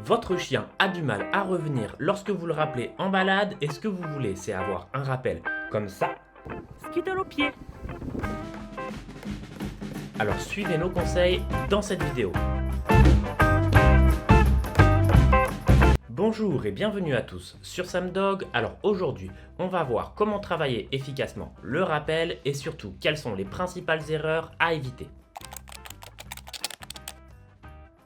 Votre chien a du mal à revenir lorsque vous le rappelez en balade et ce que vous voulez, c'est avoir un rappel comme ça, Skittles au pied. alors suivez nos conseils dans cette vidéo. Bonjour et bienvenue à tous sur SamDog. Alors aujourd'hui, on va voir comment travailler efficacement le rappel et surtout quelles sont les principales erreurs à éviter.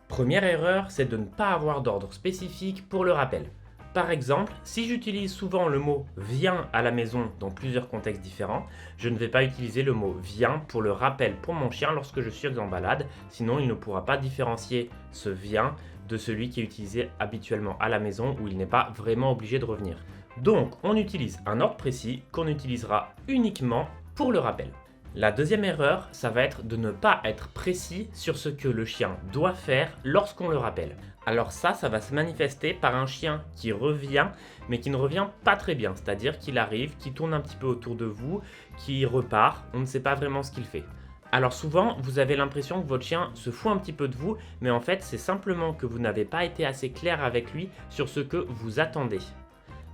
Première erreur, c'est de ne pas avoir d'ordre spécifique pour le rappel. Par exemple, si j'utilise souvent le mot viens à la maison dans plusieurs contextes différents, je ne vais pas utiliser le mot viens pour le rappel pour mon chien lorsque je suis en balade, sinon il ne pourra pas différencier ce viens de celui qui est utilisé habituellement à la maison où il n'est pas vraiment obligé de revenir. Donc on utilise un ordre précis qu'on utilisera uniquement pour le rappel. La deuxième erreur, ça va être de ne pas être précis sur ce que le chien doit faire lorsqu'on le rappelle. Alors ça va se manifester par un chien qui revient, mais qui ne revient pas très bien. C'est-à-dire qu'il arrive, qu'il tourne un petit peu autour de vous, qu'il repart, on ne sait pas vraiment ce qu'il fait. Alors souvent, vous avez l'impression que votre chien se fout un petit peu de vous, mais en fait, c'est simplement que vous n'avez pas été assez clair avec lui sur ce que vous attendez.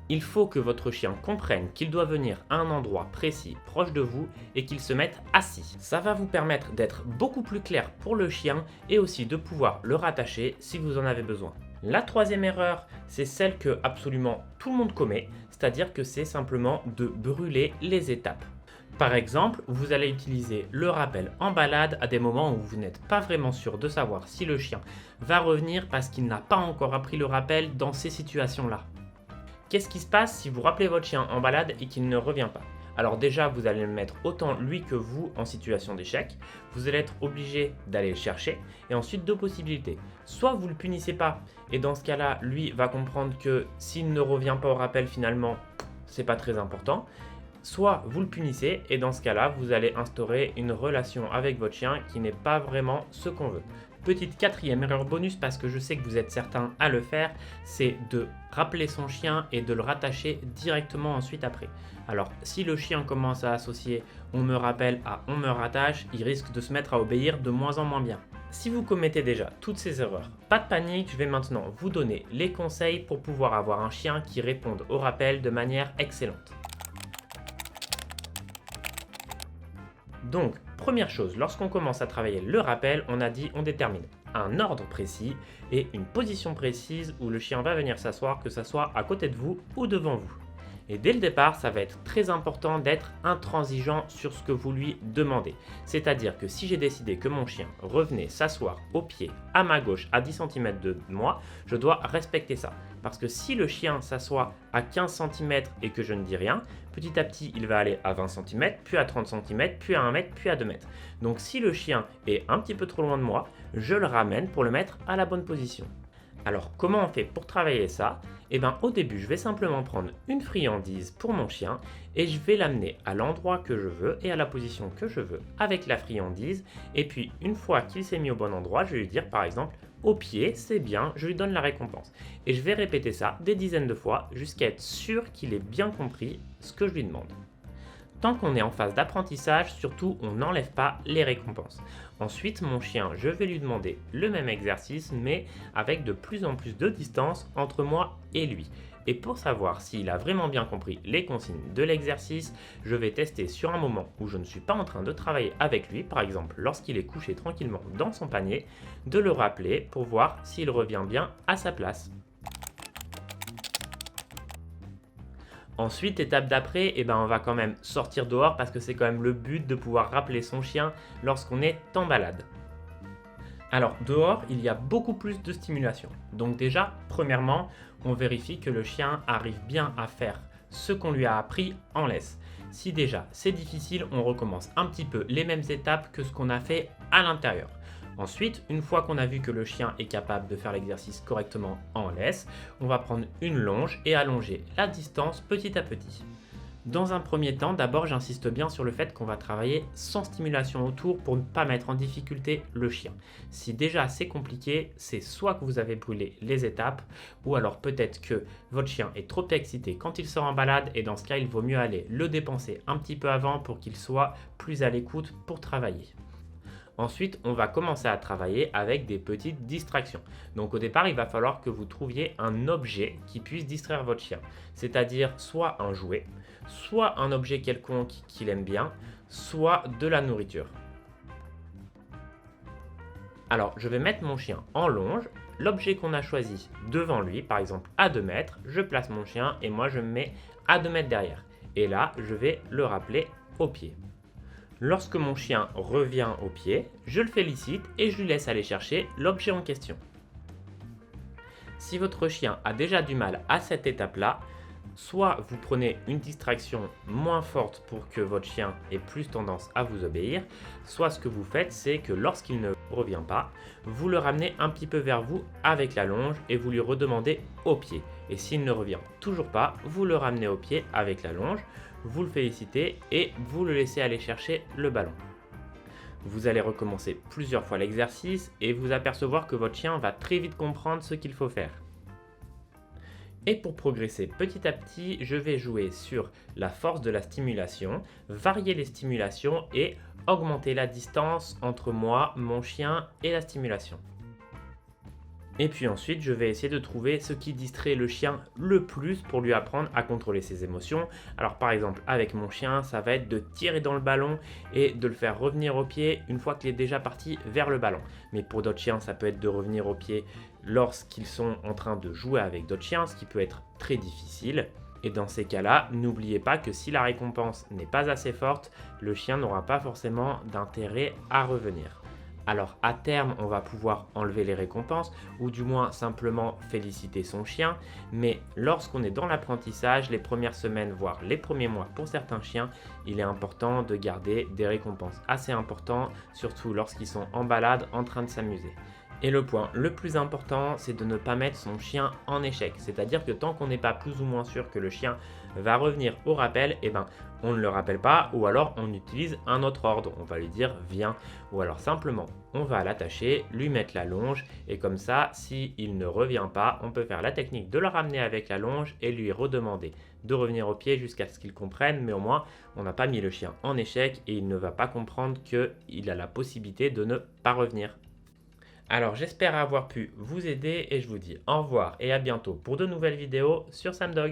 Il faut que votre chien comprenne qu'il doit venir à un endroit précis, proche de vous, et qu'il se mette assis. Ça va vous permettre d'être beaucoup plus clair pour le chien et aussi de pouvoir le rattacher si vous en avez besoin. La troisième erreur, c'est celle que absolument tout le monde commet, c'est-à-dire que c'est simplement de brûler les étapes. Par exemple, vous allez utiliser le rappel en balade à des moments où vous n'êtes pas vraiment sûr de savoir si le chien va revenir parce qu'il n'a pas encore appris le rappel dans ces situations-là. Qu'est-ce qui se passe si vous rappelez votre chien en balade et qu'il ne revient pas? Alors déjà, vous allez mettre autant lui que vous en situation d'échec. Vous allez être obligé d'aller le chercher. Et ensuite, deux possibilités. Soit vous ne le punissez pas et dans ce cas-là, lui va comprendre que s'il ne revient pas au rappel finalement, c'est pas très important. Soit vous le punissez et dans ce cas-là, vous allez instaurer une relation avec votre chien qui n'est pas vraiment ce qu'on veut. Petite quatrième erreur bonus parce que je sais que vous êtes certains à le faire, c'est de rappeler son chien et de le rattacher directement ensuite après. Alors si le chien commence à associer on me rappelle à on me rattache, il risque de se mettre à obéir de moins en moins bien. Si vous commettez déjà toutes ces erreurs, pas de panique, je vais maintenant vous donner les conseils pour pouvoir avoir un chien qui réponde au rappel de manière excellente. Donc, première chose, lorsqu'on commence à travailler le rappel, on a dit on détermine un ordre précis et une position précise où le chien va venir s'asseoir, que ce soit à côté de vous ou devant vous. Et dès le départ, ça va être très important d'être intransigeant sur ce que vous lui demandez. C'est-à-dire que si j'ai décidé que mon chien revenait s'asseoir au pied à ma gauche à 10 cm de moi, je dois respecter ça. Parce que si le chien s'assoit à 15 cm et que je ne dis rien, petit à petit, il va aller à 20 cm, puis à 30 cm, puis à 1 mètre, puis à 2 mètres. Donc si le chien est un petit peu trop loin de moi, je le ramène pour le mettre à la bonne position. Alors comment on fait pour travailler ça? Eh bien au début je vais simplement prendre une friandise pour mon chien et je vais l'amener à l'endroit que je veux et à la position que je veux avec la friandise, et puis une fois qu'il s'est mis au bon endroit, je vais lui dire par exemple au pied, c'est bien, je lui donne la récompense. Et je vais répéter ça des dizaines de fois jusqu'à être sûr qu'il ait bien compris ce que je lui demande. Tant qu'on est en phase d'apprentissage, surtout on n'enlève pas les récompenses. Ensuite, mon chien, je vais lui demander le même exercice, mais avec de plus en plus de distance entre moi et lui. Et pour savoir s'il a vraiment bien compris les consignes de l'exercice, je vais tester sur un moment où je ne suis pas en train de travailler avec lui, par exemple lorsqu'il est couché tranquillement dans son panier, de le rappeler pour voir s'il revient bien à sa place. Ensuite, étape d'après, on va quand même sortir dehors parce que c'est quand même le but de pouvoir rappeler son chien lorsqu'on est en balade. Alors dehors, il y a beaucoup plus de stimulation. Donc déjà, premièrement, on vérifie que le chien arrive bien à faire ce qu'on lui a appris en laisse. Si déjà c'est difficile, on recommence un petit peu les mêmes étapes que ce qu'on a fait à l'intérieur. Ensuite, une fois qu'on a vu que le chien est capable de faire l'exercice correctement en laisse, on va prendre une longe et allonger la distance petit à petit. Dans un premier temps, d'abord j'insiste bien sur le fait qu'on va travailler sans stimulation autour pour ne pas mettre en difficulté le chien. Si déjà c'est compliqué, c'est soit que vous avez brûlé les étapes, ou alors peut-être que votre chien est trop excité quand il sort en balade et dans ce cas il vaut mieux aller le dépenser un petit peu avant pour qu'il soit plus à l'écoute pour travailler. Ensuite, on va commencer à travailler avec des petites distractions. Donc au départ, il va falloir que vous trouviez un objet qui puisse distraire votre chien. C'est-à-dire soit un jouet, soit un objet quelconque qu'il aime bien, soit de la nourriture. Alors, je vais mettre mon chien en longe, l'objet qu'on a choisi devant lui, par exemple à 2 mètres, je place mon chien et moi je me mets à 2 mètres derrière. Et là, je vais le rappeler au pied. Lorsque mon chien revient au pied, je le félicite et je lui laisse aller chercher l'objet en question. Si votre chien a déjà du mal à cette étape-là, soit vous prenez une distraction moins forte pour que votre chien ait plus tendance à vous obéir, soit ce que vous faites, c'est que lorsqu'il ne revient pas, vous le ramenez un petit peu vers vous avec la longe et vous lui redemandez au pied. Et s'il ne revient toujours pas, vous le ramenez au pied avec la longe, vous le félicitez et vous le laissez aller chercher le ballon. Vous allez recommencer plusieurs fois l'exercice et vous apercevoir que votre chien va très vite comprendre ce qu'il faut faire. Et pour progresser petit à petit, je vais jouer sur la force de la stimulation, varier les stimulations et augmenter la distance entre moi, mon chien et la stimulation. Et puis ensuite, je vais essayer de trouver ce qui distrait le chien le plus pour lui apprendre à contrôler ses émotions. Alors par exemple, avec mon chien, ça va être de tirer dans le ballon et de le faire revenir au pied une fois qu'il est déjà parti vers le ballon. Mais pour d'autres chiens, ça peut être de revenir au pied lorsqu'ils sont en train de jouer avec d'autres chiens, ce qui peut être très difficile. Et dans ces cas-là, n'oubliez pas que si la récompense n'est pas assez forte, le chien n'aura pas forcément d'intérêt à revenir. Alors à terme, on va pouvoir enlever les récompenses ou du moins simplement féliciter son chien. Mais lorsqu'on est dans l'apprentissage, les premières semaines, voire les premiers mois pour certains chiens, il est important de garder des récompenses assez importantes, surtout lorsqu'ils sont en balade en train de s'amuser. Et le point le plus important, c'est de ne pas mettre son chien en échec. C'est-à-dire que tant qu'on n'est pas plus ou moins sûr que le chien va revenir au rappel, on ne le rappelle pas ou alors on utilise un autre ordre. On va lui dire viens ou alors simplement on va l'attacher, lui mettre la longe et comme ça, s'il ne revient pas, on peut faire la technique de le ramener avec la longe et lui redemander de revenir au pied jusqu'à ce qu'il comprenne. Mais au moins, on n'a pas mis le chien en échec et il ne va pas comprendre qu'il a la possibilité de ne pas revenir. Alors j'espère avoir pu vous aider et je vous dis au revoir et à bientôt pour de nouvelles vidéos sur Samdog.